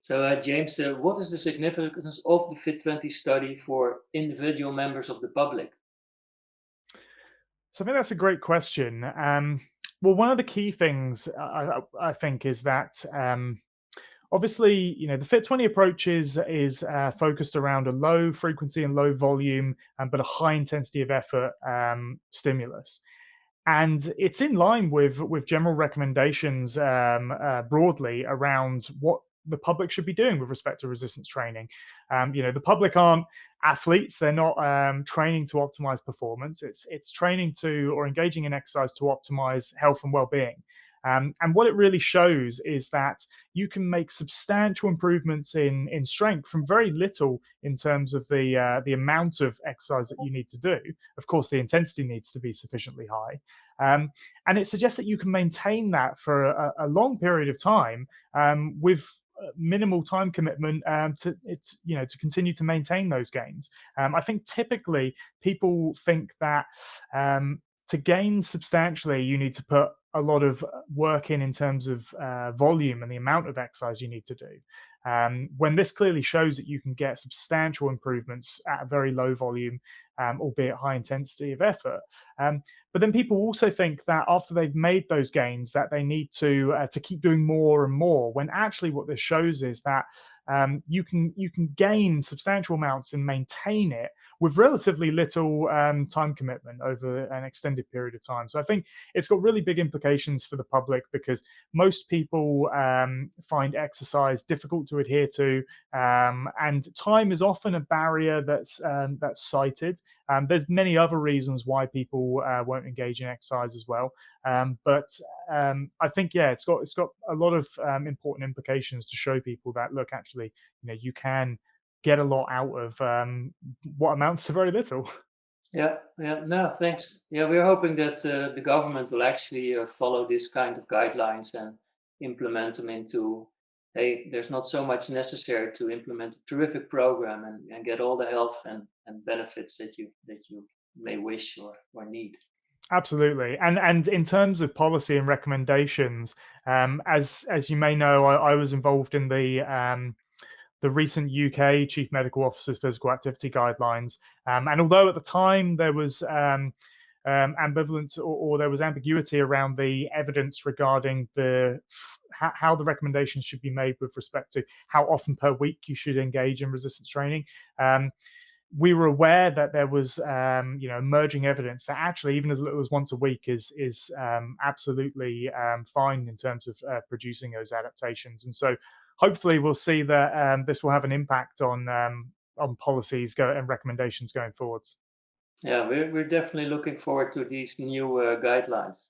So, James, what is the significance of the Fit20 study for individual members of the public? So I think that's a great question. Well, one of the key things I think is that obviously, the Fit 20 approach is focused around a low frequency and low volume, but a high intensity of effort stimulus. And it's in line with general recommendations broadly around what the public should be doing with respect to resistance training. The public aren't athletes; they're not training to optimize performance. It's training to or engaging in exercise to optimize health and well-being. And what it really shows is that you can make substantial improvements in strength from very little in terms of the amount of exercise that you need to do. Of course, the intensity needs to be sufficiently high, um, and it suggests that you can maintain that for a long period of time with minimal time commitment to continue to maintain those gains. I think typically people think that to gain substantially, you need to put a lot of work in terms of volume and the amount of exercise you need to do. When this clearly shows that you can get substantial improvements at a very low volume, albeit high intensity of effort. But then people also think that after they've made those gains, that they need to keep doing more and more. When actually, what this shows is that you can gain substantial amounts and maintain it with relatively little time commitment over an extended period of time. So I think it's got really big implications for the public because most people find exercise difficult to adhere to, and time is often a barrier that's cited. There's many other reasons why people won't engage in exercise as well, but I think it's got a lot of important implications to show people that look, actually, you can get a lot out of what amounts to very little. Yeah, yeah, no, thanks. Yeah, we're hoping that the government will actually follow this kind of guidelines and implement them into. Hey, there's not so much necessary to implement a terrific program and get all the health and benefits that you may wish or need. Absolutely, and in terms of policy and recommendations, as you may know, I was involved in the recent UK Chief Medical Officer's physical activity guidelines. And although at the time there was ambivalence or there was ambiguity around the evidence regarding how the recommendations should be made with respect to how often per week you should engage in resistance training. We were aware that there was emerging evidence that actually even as little as once a week is absolutely fine in terms of producing those adaptations. And so hopefully we'll see that this will have an impact on policies and recommendations going forwards. Yeah, we're definitely looking forward to these new guidelines.